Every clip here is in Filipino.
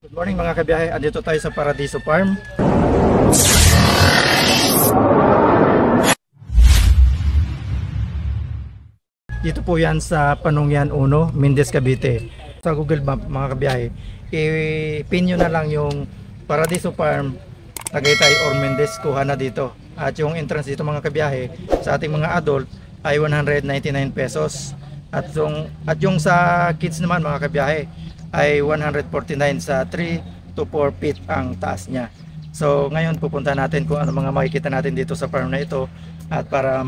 Good morning mga kabiyahe, andito tayo sa Paradiso Farm. Dito po yan sa Panungyan 1, Mendez, Cavite. Sa Google Map mga kabiyahe, i-pin nyo na lang yung Paradiso Farm, Tagaytay or Mendez, kuha na dito. At yung entrance dito mga kabiyahe, sa ating mga adult ay 199 pesos. At yung sa kids naman mga kabiyahe ay 149 sa 3 to 4 feet ang taas niya. So ngayon pupunta natin kung ano mga makikita natin dito sa farm na ito, at para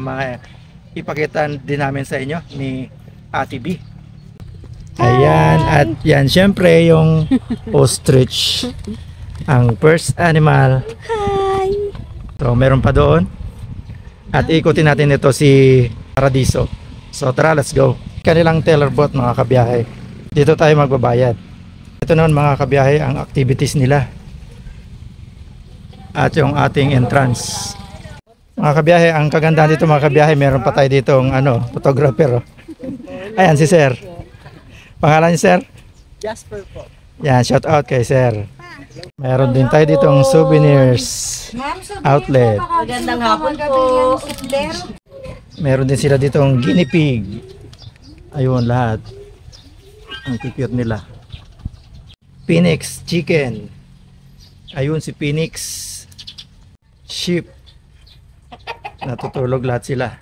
ipakita din namin sa inyo ni Ate B. Ayan, at yan syempre yung ostrich, ang first animal. Hi! So meron pa doon. At ikutin natin ito si Paradiso. So tara, let's go. Kanilang teller boat mga kabiyahe. Dito tayo magbabayad. Ito naman mga kabiyahe ang activities nila. At yung ating entrance. Mga kabiyahe, ang kagandahan dito mga kabiyahe, meron pa tayo dito ang photographer. Ayan si Sir. Pangalan niya Sir? Jasper po. Yan, shout out kay Sir. Meron din tayo dito ang souvenirs outlet. Magandang hapon po. Meron din sila dito ang guinea pig. Ayun lahat. Ang cute nila. Phoenix chicken. Ayun si Phoenix. Sheep. Natutulog lahat sila.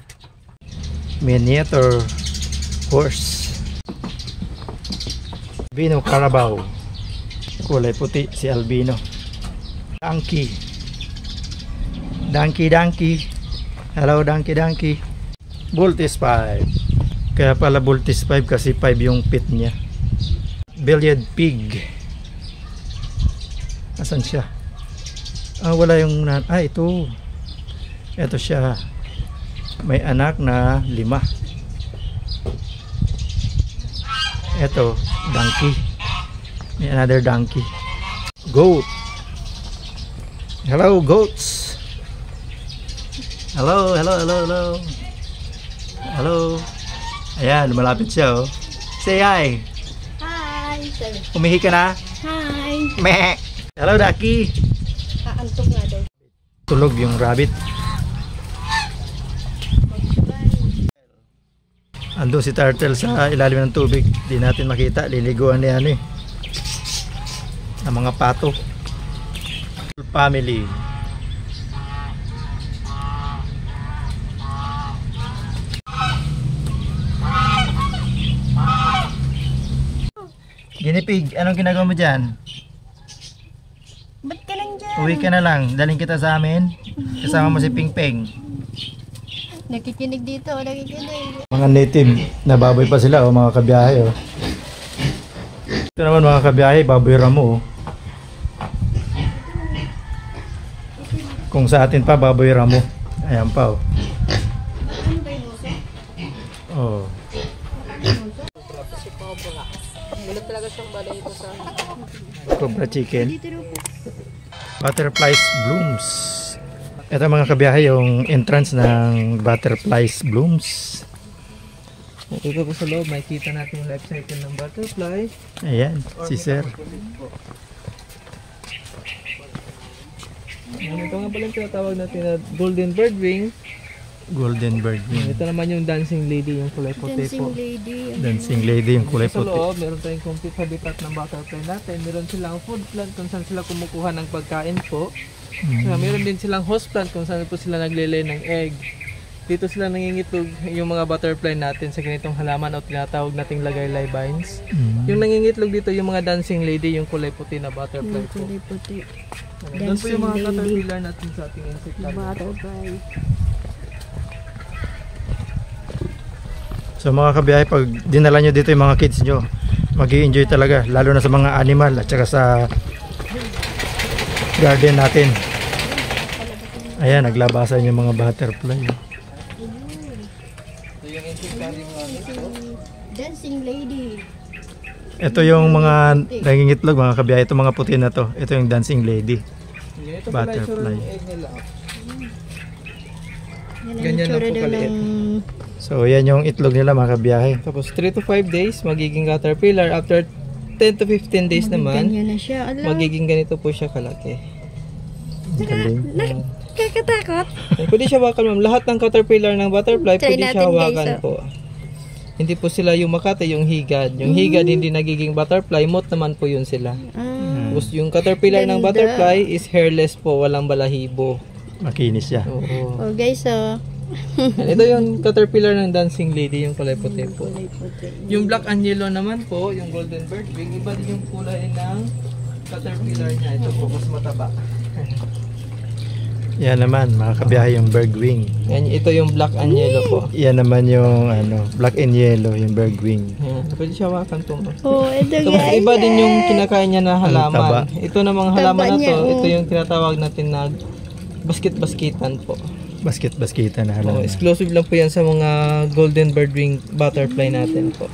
Miniature horse. Albino Carabao. Kulay puti si Albino. Donkey. Donkey. Hello Donkey. Bultis 5. Kaya pala Bultis 5 kasi 5 yung pit niya. Billiard pig. Asan siya? Wala yung ito. Ito siya. May anak na 5. Ito, donkey. May another donkey. Goat. Hello goats. Hello. Ayan, malapit siya oh. Say hi. Hi! Umihi ka na? Hi! Meh. Hello Ducky. Aantok nga daw. Tulog yung rabbit. Ando si turtle sa ilalim ng tubig. Di natin makita. Liliguan niya ang mga pato. Family. Guinea pig, anong ginagawa mo dyan? Ba't ka lang dyan? Uwi ka na lang. Daling kita sa amin. Kasama mo si Ping Ping. Nakikinig dito, nakikinig. Mga native na baboy pa sila mga kabiyahe oh. Ito naman mga kabiyahe, baboy ramo oh. Kung sa atin pa baboy ramo. Ayan pa oh. Oh. Cobra chicken. Butterflies blooms. Ito mga kabiyahe yung entrance ng butterflies blooms. Dito po sa loob, makikita natin yung life cycle ng butterfly. Ayan, si Sir. Ito nga pala yung tinatawag natin na golden birdwing. Golden bird wing. Ito naman yung dancing lady, yung kulay puti po. Dancing lady yung kulay Sa puti. loob, meron tayong complete habitat ng butterfly natin. Meron silang food plant kung saan sila kumukuha ng pagkain po. Meron din silang host plant kung saan po sila naglelay ng egg. Dito sila nangingitog yung mga butterfly natin sa ganitong halaman o tinatawag nating lagaylay vines. Yung nangingitlog dito yung mga dancing lady, yung kulay puti na butterfly po. Kulay puti. Doon po yung mga caterpillar natin sa ating insectarium. Butterfly. So mga kabiyahe, pag dinala nyo dito yung mga kids nyo, mag-i-enjoy talaga, lalo na sa mga animal at saka sa garden natin. Ayan, naglabasan yung mga butterfly. Ito yung insectarium natin po. Dancing lady. Ito yung mga nangingitlog mga kabiyahe, ito mga puti na to. Ito yung dancing lady. Ito pala yung Butterfly. egg nila. Ganyan lang po kaliit. So yan yung itlog nila mga kabiyahe. Tapos 3 to 5 days magiging caterpillar. After 10 10 to 15 days naman, Ganyan na siya. Ala. magiging ganito po siya kalaki. Galing. Nakakatakot. Pwede siya hawakan, ma'am. Lahat ng caterpillar ng butterfly, Try pwede siya natin, guys, hawakan po. Hindi po sila yung makate, yung higad. Yung higad hindi nagiging butterfly, moth naman po yun sila. Tapos yung caterpillar ng Ganda. butterfly is hairless po, walang balahibo. Makinis siya. Oo. Oh guys, oh. Ito yung caterpillar ng dancing lady, yung kulay puti po. Yung black and yellow naman po, yung golden bird wing, iba din yung kulay ng caterpillar niya. Ito po, mas mataba. Yan naman, mga kabiyahe, yung birdwing. Yan, ito yung black and yellow po. Yan naman yung black and yellow, yung birdwing. Yan, pwede siya hawakan po. Oh, ito Ito, mas guys. iba din yung kinakain niya na taba. halaman. Ito namang halaman na niya, to, oh. ito yung tinatawag natin na basket-baskitan po. Basket-baskita na Oh, halaman. exclusive lang po yan sa mga golden birdwing butterfly natin po.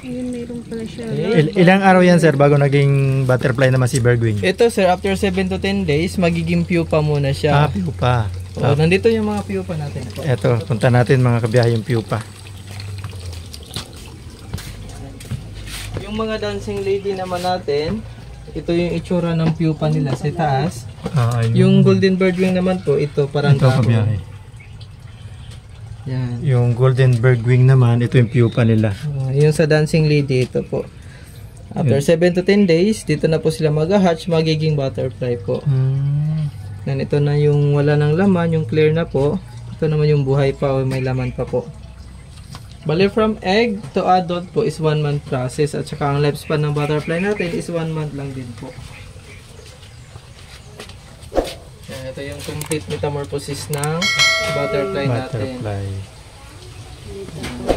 Ayun, mayroon pala siya. Ilang araw yan, sir, bago naging butterfly naman si birdwing? Ito sir, after 7 to 10 days, magiging pupa muna siya. Pupa. Oh, nandito yung mga pupa natin po. Eto, punta natin mga kabiyahe yung pupa. Yung mga dancing lady naman natin, ito yung itsura ng pupa nila sa taas. Yung golden birdwing naman po, ito parang Ito tao. kabiyahe. Yan. Yung golden birdwing naman, ito yung pupa nila. Yung sa dancing lady, ito po. After 7 to 10 days, dito na po sila mag-hatch, magiging butterfly po. Yan, ito na yung wala ng laman, yung clear na po. Ito naman yung buhay pa o may laman pa po. Bali from egg to adult po is 1 month process at saka ang lifespan ng butterfly natin is 1 month lang din po. Yan, ito yung complete metamorphosis ng butterfly natin. Butterfly.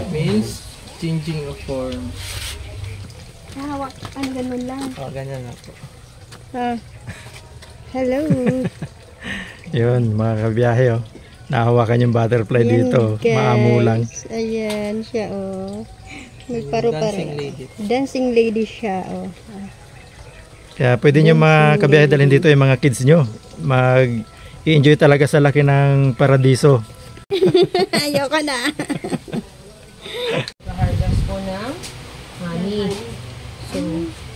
Means changing of form. Hawak. Ano, ganun lang. Oh, ganyan na po. Ah. Hello. Yun, mga kabiyahe, oh. Nahawakan yung butterfly Yan, dito. guys. Maamulang. Ayan siya, oh. May Dancing paru-paro. lady. Dancing lady siya, oh. Kaya pwede nyo mga kabiyahe dalhin dito yung mga kids nyo. Mag-i-enjoy talaga sa laki ng paradiso. Ayoko na. Harvest po ng honey. So,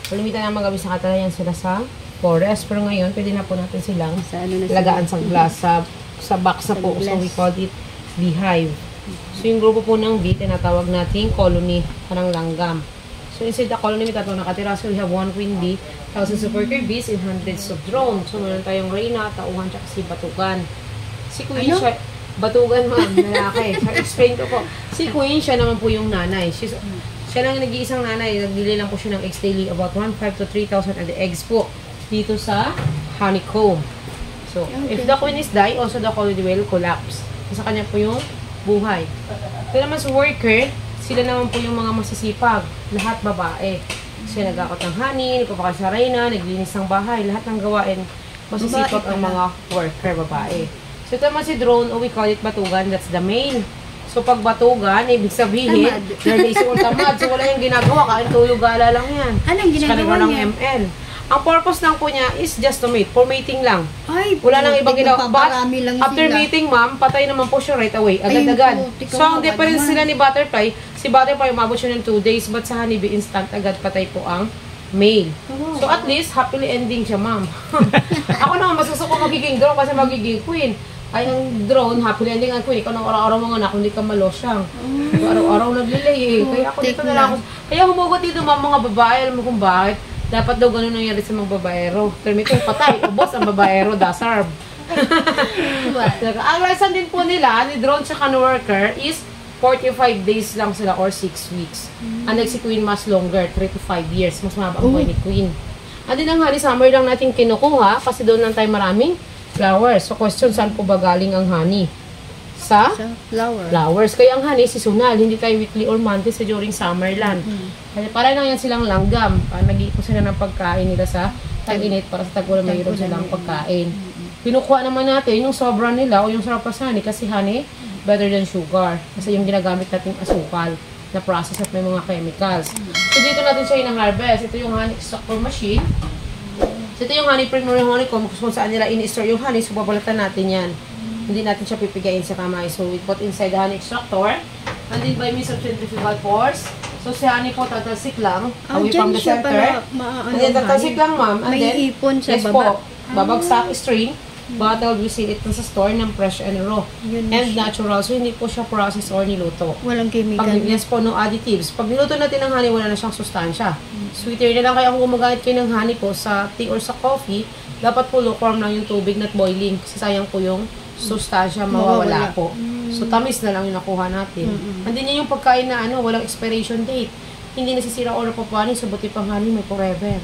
kalimitan na magabi sa katalayan sila sa forest. Pero ngayon, pwede na po natin silang Sa ano na sila? lagaan sa glass, sa box na po. So, we call it beehive. So, yung grupo po ng bee, tinatawag nating colony, parang langgam. So, inside the colony, may tatlong nakatira. So, we have 1 queen bee, 1,000 supercar bees, and hundreds of drones. So, meron tayong reyna, tauhan, tsaka si batugan. Si queen Ano? siya, batugan ma'am, lalaki. So, explain ko po. Si queen, siya naman po yung nanay. Siya lang yung nag-iisang nanay. Nagbili lang po siya ng eggs daily, about 1,500 to 3,000 and the eggs po dito sa honeycomb. So, if the queen is die, also the colony will collapse. Sa kanya po yung buhay. Pero naman sa worker, sila naman po yung mga masisipag. Lahat babae. Sila nag-akot ng honey, nagpapakal sa reyna, naglinis ng bahay, lahat ng gawain. Masisipag ang mga worker, babae. So, ito naman si drone, o we call it batugan, that's the male. So, pag batugan, ibig sabihin, nag-iisip tamad. So, wala yung ginagawa, kain tuyo gala lang yan. Anong ginagawa Sa niya? ng ML. Ang purpose lang po niya is just to mate, for mating lang. Ay, Wala nang ibang ginagawa. But, Paparami lang after sila. mating, ma'am, patay naman po siya right away. Agad-agad. Ay, putik So, ka ang naman. difference sila ni butterfly, si butterfly umabot siya ng 2 days, but sa honeybee, instant agad patay po ang male. Oh. So, at least, happily ending siya, ma'am. Ako naman, mas gusto ko magiging drone kasi magiging queen. Ay, ang drone, happily ending ang queen. Ikaw nang araw-araw mga anak, hindi ka malosyang. So, araw-araw naglilay eh. Kaya ako dito Putik na lang ako. Kaya humugot dito, ma'am, mga babae. Alam mo kung bakit? Dapat daw ganun nangyari sa mga babaero. Pero may kung patay, ubos ang babaero, dasarb. Ang lesson din po nila, ni drone sa no worker, is 45 days lang sila or 6 weeks. Unlike si Queen, mas longer, 3 to 5 years. Mas mahaba ang buhay ni Queen. At din ang honey, summer lang natin kinukuha kasi doon lang tayo maraming flowers. So question, saan po ba galing ang honey? Sa Sa flower. flowers. Kaya ang honey, seasonal. Hindi tayo weekly or monthly sa during summer lang. Kaya para lang yan silang langgam. Nag-iipon sila ng pagkain nila sa tag-init para sa tag-ulan mayroon silang pagkain. Pinukuha naman natin yung sobra nila o yung surplus honey kasi honey better than sugar. Kasi yung ginagamit natin asukal na process at may mga chemicals. So dito natin siya ina-harvest. Ito yung honey extractor machine. So ito yung honey primary honeycomb kung saan nila in-store yung honey. So babalatan natin yan. Hindi natin siya pipigayin sa kamay. So we put inside the honey extractor. And then by means of centrifugal force, So si honey po tatalsik lang. Ah, Away dyan from the siya center. pala maaano. And then tatalsik lang ma'am. And May then, ipon sa yes baba. po. Babagsak strain. Bottle, we see it sa store ng fresh and raw. Yun And siya. natural. So hindi po siya processed or niluto. Walang chemical. Yes po, no additives. Pag niluto natin ng honey, wala na siyang sustansya. Sweeter na lang kaya kung gumagamit kayo ng honey po sa tea or sa coffee, dapat po lukewarm lang yung tubig, not boiling. Kasi sayang po yung sustansya, mawawala po. So tamis na lang yung nakuha natin. And then yun yung pagkain na walang expiration date. Hindi nasisira or napapani, so buti pang honey, may forever.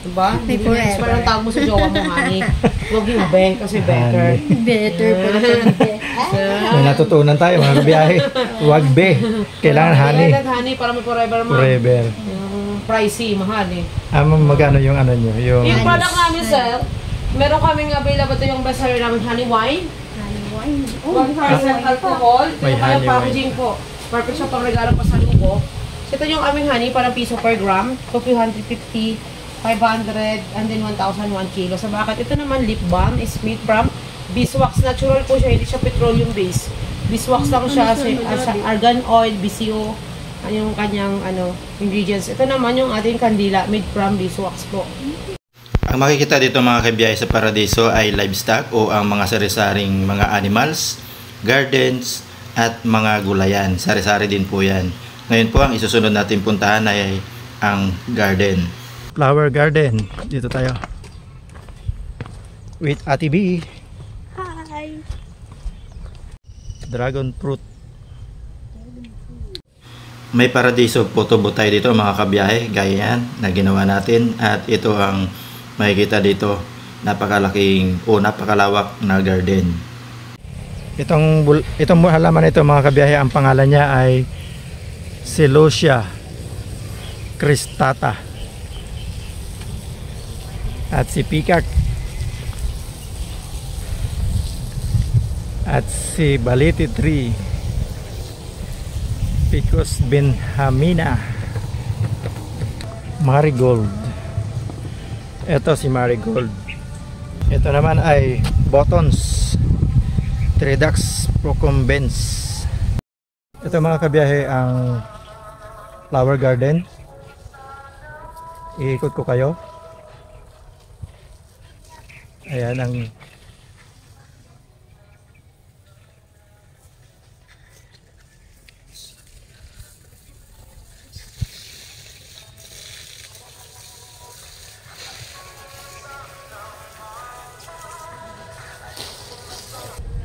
Diba? May Hindi forever. na tawag mo sa jowa mo, honey. Huwag yung be, kasi better. Better pala May natutunan tayo mga kabiyahe. Huwag be. Kailangan honey. Kailangan honey para may forever, ma'am. Forever. Pricey, mahal eh. Magkano yung ano nyo? Yung Yung product namin, sir, meron kaming available ito yung bestseller namin, honey wine. wine. 1% alcohol. Ito May yung kayong honey packaging po. Perfect siya pang regalo pa sa lugo. Ito yung aming honey, parang piso per gram. Ito 250, 500, and then 1,001 kilo. Sa bakit? Ito naman lip balm is made from beeswax. Natural po siya, hindi siya petroleum base. Beeswax lang siya, sa argan oil, BCO, yung kanyang ingredients. Ito naman yung ating kandila, made from beeswax po. Ang makikita dito mga kabiyahe sa Paradiso ay livestock o ang mga sari-saring mga animals, gardens, at mga gulayan. Sari-sari din po yan. Ngayon po ang isusunod natin puntahan ay ang garden. flower garden. Dito tayo. With Ate B. Hi. Dragon fruit. May Paradiso photo booth tayo dito mga kabiyahe. Gaya yan na ginawa natin. At ito ang makikita dito. Napakalaking o napakalawak na garden. Itong halaman ito mga kabiyahe, ang pangalan niya ay Celosia cristata. At si peacock. At si baliti tree. Picus benhamina. Marigold. Ito si marigold. Ito naman ay buttons. Tridax procumbens. Ito mga kabiyahe ang flower garden. Iikot ko kayo. Ayan ang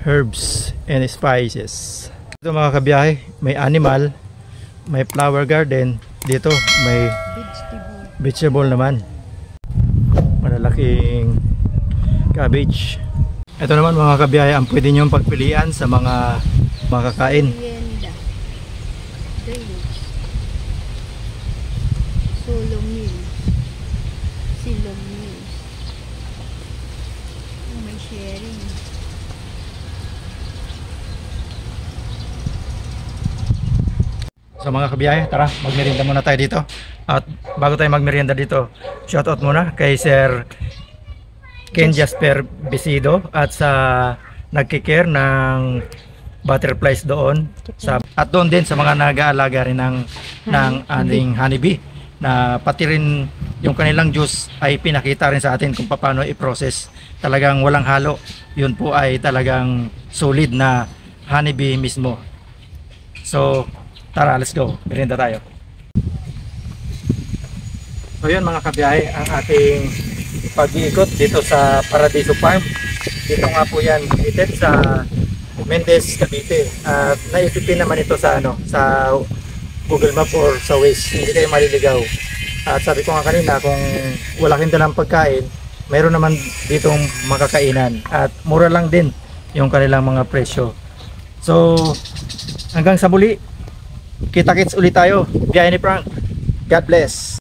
herbs and spices. Ito mga kabiyahe, may animal, may flower garden, dito may vegetable naman. Malalaking cabbage. Ito naman mga kabiyahe, ang pwede nyo pagpilian sa mga makakain. Merienda. Drainage. Solo meal. Silo meal. May sharing. So mga kabiyahe, tara, magmerienda muna tayo dito. At bago tayo magmerienda dito, shoutout muna kay Sir Ken Jasper Besido at sa nagkikare ng butterflies doon at doon din sa mga nag-aalaga rin ng ating honeybee, na pati rin yung kanilang juice ay pinakita rin sa atin kung paano i-process. Talagang walang halo, yun po ay talagang solid na honeybee mismo. So tara, let's go, merienda tayo. So yun mga kabiyahe, ang ating pag-iikot dito sa Paradiso Farm. Dito nga po yan located sa Mendez, Cavite. At naipipin naman ito sa sa Google Map or sa Waze. Hindi kayo maliligaw. At sabi ko nga kanina, kung wala kang dalang pagkain, mayroon naman ditong makakainan. At mura lang din yung kanilang mga presyo. So hanggang sa muli, kita-kits ulit tayo. Biyahe ni Frank. God bless.